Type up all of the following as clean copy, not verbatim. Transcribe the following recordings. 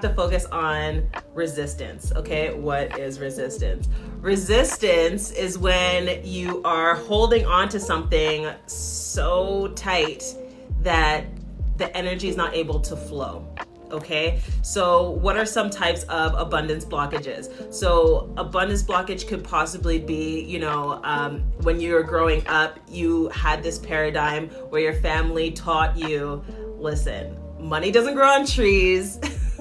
to focus on resistance, okay? What is resistance? Resistance is when you are holding on to something so tight that the energy is not able to flow. Okay, so what are some types of abundance blockages? So abundance blockage could possibly be, when you were growing up, you had this paradigm where your family taught you, listen, money doesn't grow on trees.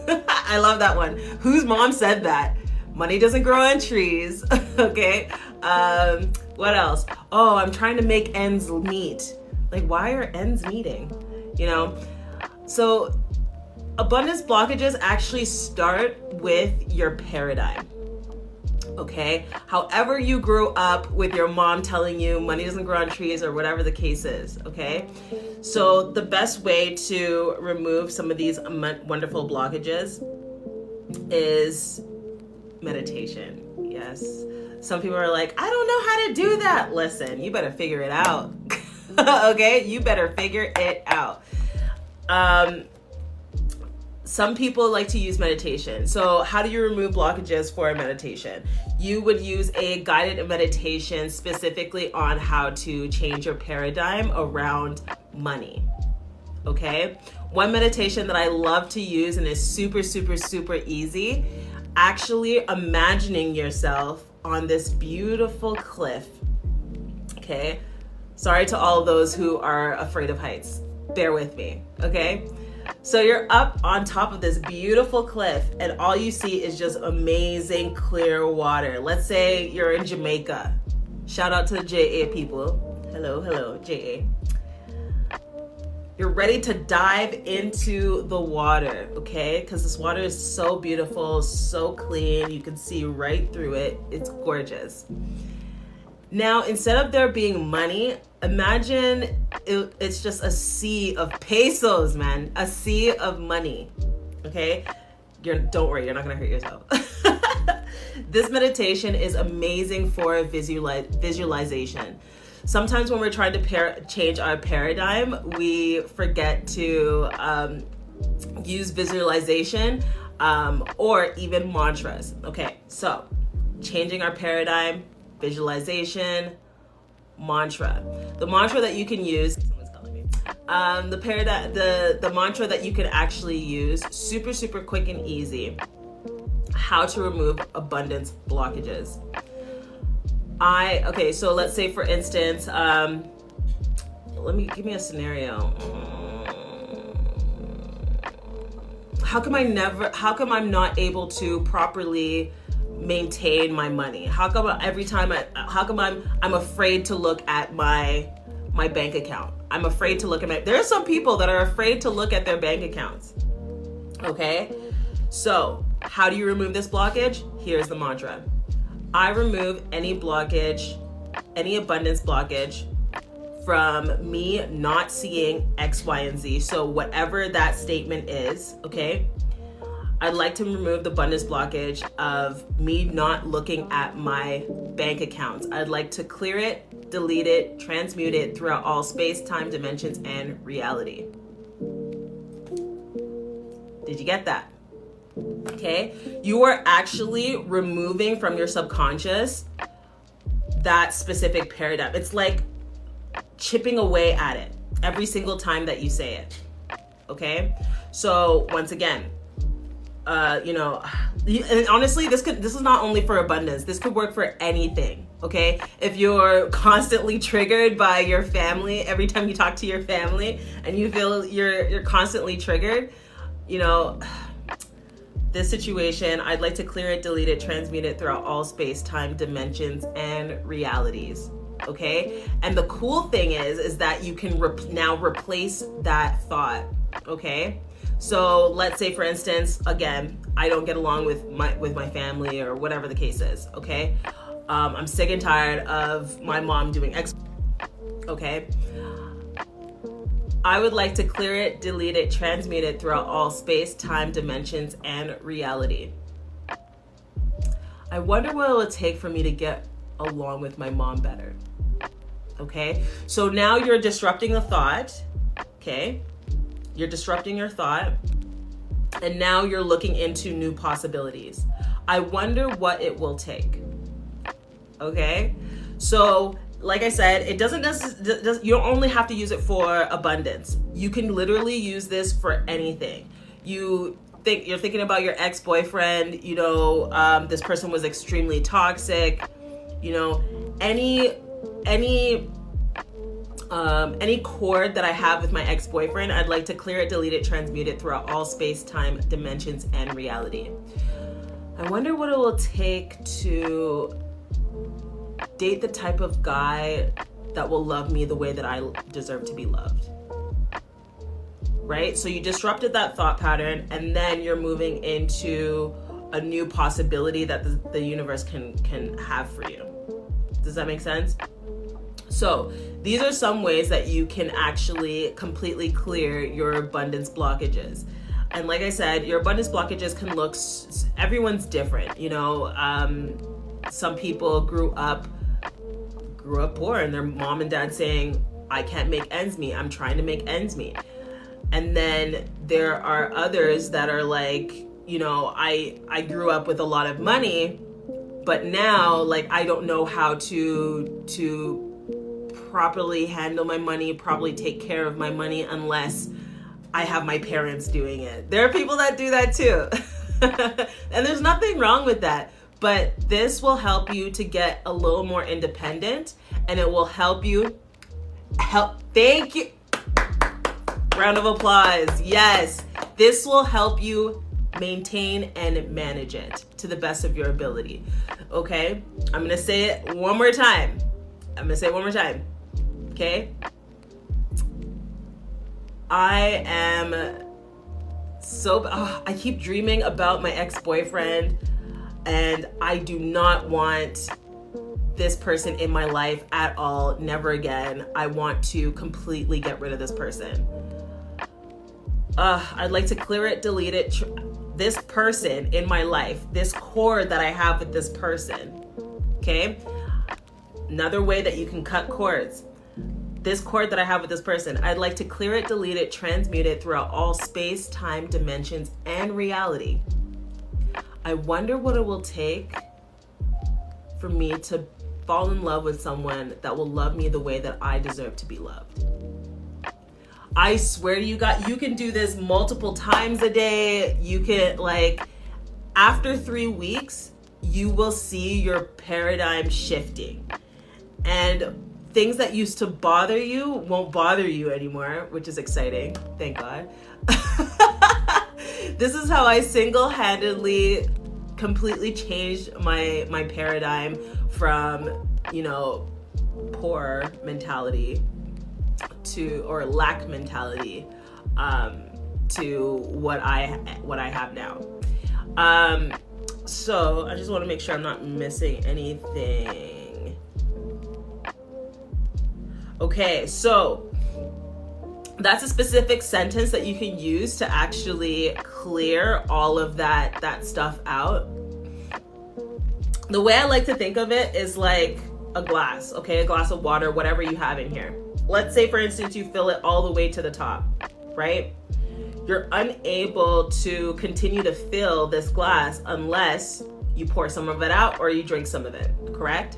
I love that one. Whose mom said that? Money doesn't grow on trees. Okay, what else? Oh, I'm trying to make ends meet. Like, why are ends meeting? So abundance blockages actually start with your paradigm, okay? However you grew up with your mom telling you money doesn't grow on trees or whatever the case is, okay? So the best way to remove some of these wonderful blockages is meditation. Yes. Some people are like, I don't know how to do that. Listen, you better figure it out. Okay? You better figure it out. Some people like to use meditation. So how do you remove blockages for a meditation? You would use a guided meditation specifically on how to change your paradigm around money. Okay? One meditation that I love to use and is super, super, super easy, actually imagining yourself on this beautiful cliff. Okay? Sorry to all of those who are afraid of heights. Bear with me, okay? So you're up on top of this beautiful cliff and all you see is just amazing clear water. Let's say you're in Jamaica. Shout out to the JA people. Hello, JA. You're ready to dive into the water, okay? Because this water is so beautiful, so clean. You can see right through it. It's gorgeous. Now, instead of there being money, imagine it's just a sea of pesos, man. A sea of money, okay? Don't worry, you're not gonna hurt yourself. This meditation is amazing for visualization. Sometimes when we're trying to change our paradigm, we forget to use visualization or even mantras. Okay, so changing our paradigm, visualization, mantra. The mantra that you can use, someone's calling me. The mantra that you can actually use, super, super quick and easy. How to remove abundance blockages. Okay, so let's say for instance, give me a scenario. How come I'm not able to properly maintain my money? How come I'm afraid to look at my bank account? I'm afraid to look at there are some people that are afraid to look at their bank accounts. Okay? So, how do you remove this blockage? Here's the mantra. I remove any blockage, any abundance blockage from me not seeing X, Y, and Z. So whatever that statement is, okay? I'd like to remove the abundance blockage of me not looking at my bank accounts. I'd like to clear it, delete it, transmute it throughout all space, time, dimensions, and reality. Did you get that? Okay? You are actually removing from your subconscious that specific paradigm. It's like chipping away at it every single time that you say it. Okay? So once again, and honestly, this is not only for abundance. This could work for anything, okay? If you're constantly triggered by your family, every time you talk to your family and you feel you're constantly triggered, this situation, I'd like to clear it, delete it, transmute it throughout all space, time, dimensions, and realities, okay? And the cool thing is that you can now replace that thought, okay? So let's say, for instance, again, I don't get along with my family or whatever the case is, okay? I'm sick and tired of my mom doing X, okay? I would like to clear it, delete it, transmute it throughout all space, time, dimensions, and reality. I wonder what it will take for me to get along with my mom better, okay? So now you're disrupting the thought, okay? You're disrupting your thought. And now you're looking into new possibilities. I wonder what it will take. Okay? So, like I said, it doesn't necessarily, you don't only have to use it for abundance. You can literally use this for anything. You're thinking about your ex-boyfriend, this person was extremely toxic, any cord that I have with my ex-boyfriend, I'd like to clear it, delete it, transmute it throughout all space, time, dimensions, and reality. I wonder what it will take to date the type of guy that will love me the way that I deserve to be loved. Right? So you disrupted that thought pattern, and then you're moving into a new possibility that the universe can have for you. Does that make sense? So these are some ways that you can actually completely clear your abundance blockages. And like I said, your abundance blockages can look, everyone's different. Some people grew up poor, and their mom and dad saying, I can't make ends meet. I'm trying to make ends meet. And then there are others that are like, I grew up with a lot of money, but now I don't know how to properly handle my money, properly take care of my money unless I have my parents doing it. There are people that do that too. And there's nothing wrong with that. But this will help you to get a little more independent, and it will help you thank you. Round of applause. Yes. This will help you maintain and manage it to the best of your ability. Okay? I'm going to say it one more time. Okay? I am I keep dreaming about my ex-boyfriend, and I do not want this person in my life at all. Never again. I want to completely get rid of this person. I'd like to clear it, delete it. This person in my life, this cord that I have with this person. Okay? Another way that you can cut cords. This cord that I have with this person, I'd like to clear it, delete it, transmute it throughout all space, time, dimensions, and reality. I wonder what it will take for me to fall in love with someone that will love me the way that I deserve to be loved. I swear to you guys, you can do this multiple times a day. You can, after 3 weeks, you will see your paradigm shifting. And things that used to bother you won't bother you anymore, which is exciting. Thank God. This is how I single-handedly completely changed my paradigm from, poor mentality or lack mentality to what I have now. So I just want to make sure I'm not missing anything. Okay, so that's a specific sentence that you can use to actually clear all of that stuff out. The way I like to think of it is like a glass, okay? A glass of water, whatever you have in here. Let's say, for instance, you fill it all the way to the top, right? You're unable to continue to fill this glass unless you pour some of it out or you drink some of it, correct?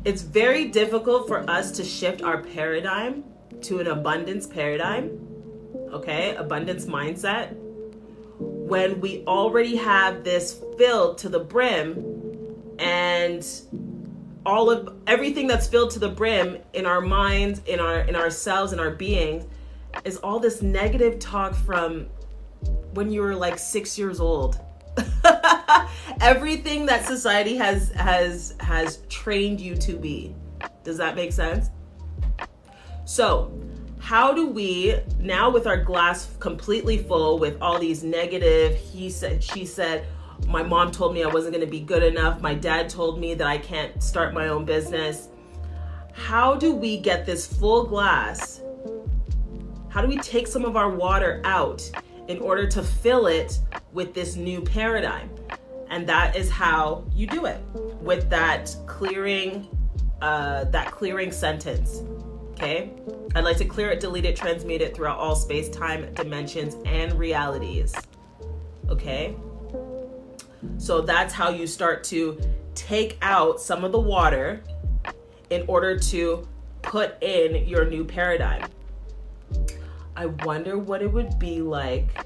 It's very difficult for us to shift our paradigm to an abundance paradigm, okay? Abundance mindset, when we already have this filled to the brim, and everything that's filled to the brim in our minds, in ourselves, in our beings, is all this negative talk from when you were like 6 years old. Everything that society has trained you to be. Does that make sense? So how do we, now with our glass completely full with all these negative, he said, she said, my mom told me I wasn't going to be good enough, my dad told me that I can't start my own business. How do we get this full glass? How do we take some of our water out in order to fill it with this new paradigm? And that is how you do it, with that clearing sentence. Okay? I'd like to clear it, delete it, transmute it throughout all space, time, dimensions, and realities. Okay? So that's how you start to take out some of the water in order to put in your new paradigm. I wonder what it would be like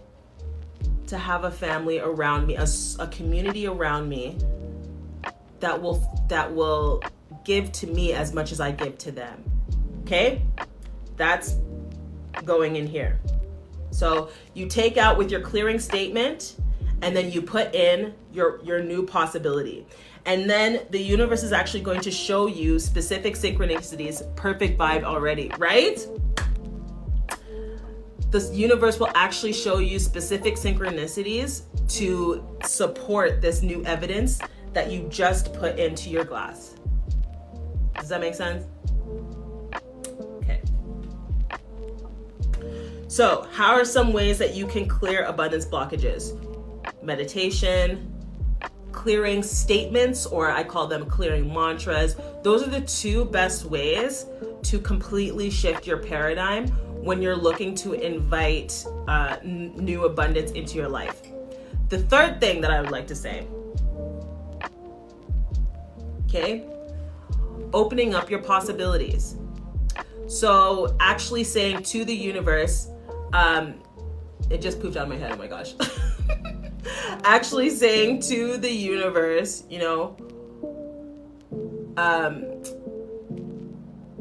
to have a family around me, a community around me that will give to me as much as I give to them. Okay? That's going in here. So you take out with your clearing statement, and then you put in your new possibility. And then the universe is actually going to show you specific synchronicities. Perfect vibe already, right? The universe will actually show you specific synchronicities to support this new evidence that you just put into your glass. Does that make sense? Okay. So, how are some ways that you can clear abundance blockages? Meditation, clearing statements, or I call them clearing mantras. Those are the two best ways to completely shift your paradigm when you're looking to invite new abundance into your life. The third thing that I would like to say, okay, opening up your possibilities. So actually saying to the universe, it just pooped out of my head, oh my gosh. Actually saying to the universe, you know,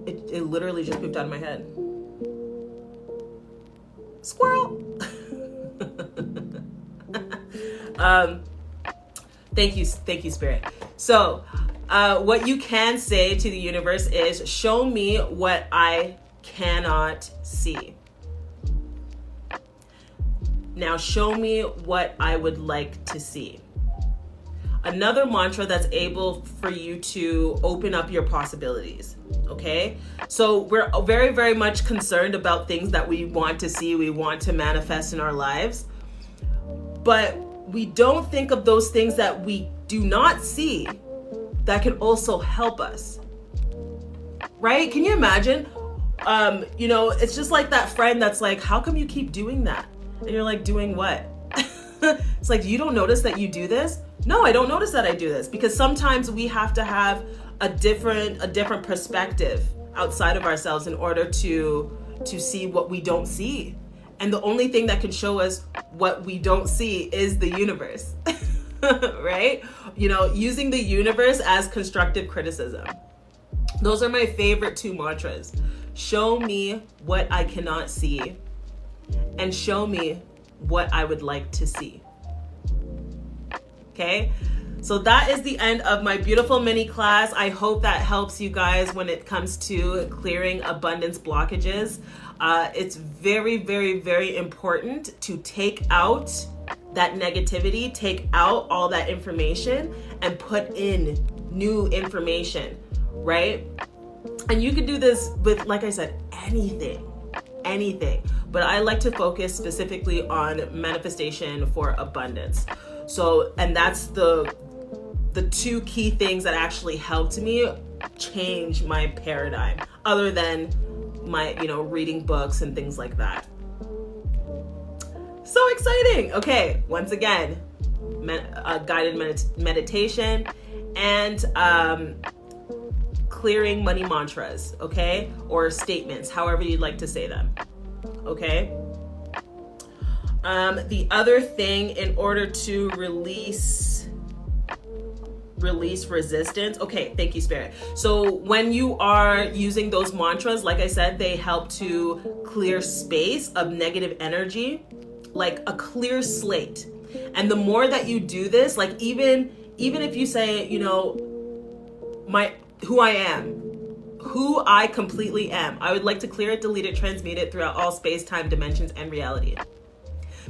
it literally just pooped out of my head. Squirrel. Thank you, Spirit. So, what you can say to the universe is, show me what I cannot see. Now show me what I would like to see. Another mantra that's able for you to open up your possibilities, okay? So we're very, very much concerned about things that we want to see, we want to manifest in our lives, but we don't think of those things that we do not see that can also help us, right? Can you imagine? You know, it's just like that friend that's like, how come you keep doing that? And you're like, doing what? It's like, you don't notice that you do this? No, I don't notice that I do this, because sometimes we have to have a different perspective outside of ourselves in order to see what we don't see. And the only thing that can show us what we don't see is the universe, right? You know, using the universe as constructive criticism. Those are my favorite two mantras. Show me what I cannot see, and show me what I would like to see. Okay, so that is the end of my beautiful mini class. I hope that helps you guys when it comes to clearing abundance blockages. It's very, very, very important to take out that negativity, take out all that information, and put in new information, right? And you can do this with, like I said, anything. But I like to focus specifically on manifestation for abundance. So, and that's the two key things that actually helped me change my paradigm, other than my, you know, reading books and things like that. So exciting. Okay, once again, guided meditation and clearing money mantras, okay? Or statements, however you'd like to say them, okay? The other thing, in order to release resistance. Okay, thank you, Spirit. So when you are using those mantras, like I said, they help to clear space of negative energy, like a clear slate. And the more that you do this, like even if you say, you know, who I completely am, I would like to clear it, delete it, transmute it throughout all space, time, dimensions, and reality.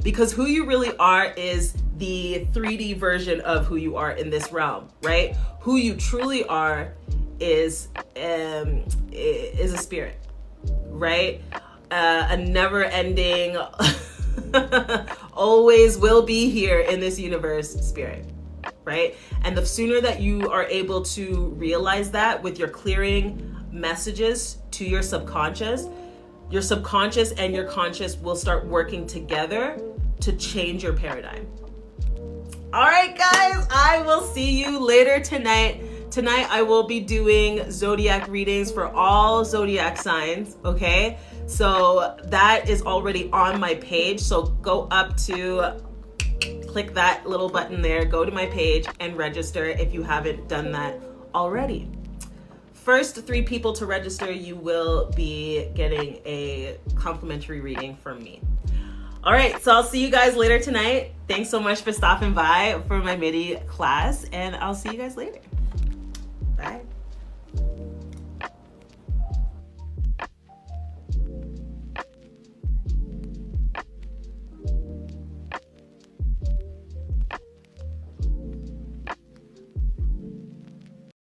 Because who you really are is the 3D version of who you are in this realm, right? Who you truly are is a spirit, right? A never-ending, always will be here in this universe spirit, right? And the sooner that you are able to realize that with your clearing messages to your subconscious and your conscious will start working together to change your paradigm. All right, guys, I will see you later tonight. Tonight, I will be doing zodiac readings for all zodiac signs, okay? So that is already on my page. So go up to, click that little button there, go to my page and register if you haven't done that already. First 3 people to register, you will be getting a complimentary reading from me. All right, so I'll see you guys later tonight. Thanks so much for stopping by for my MIDI class, and I'll see you guys later.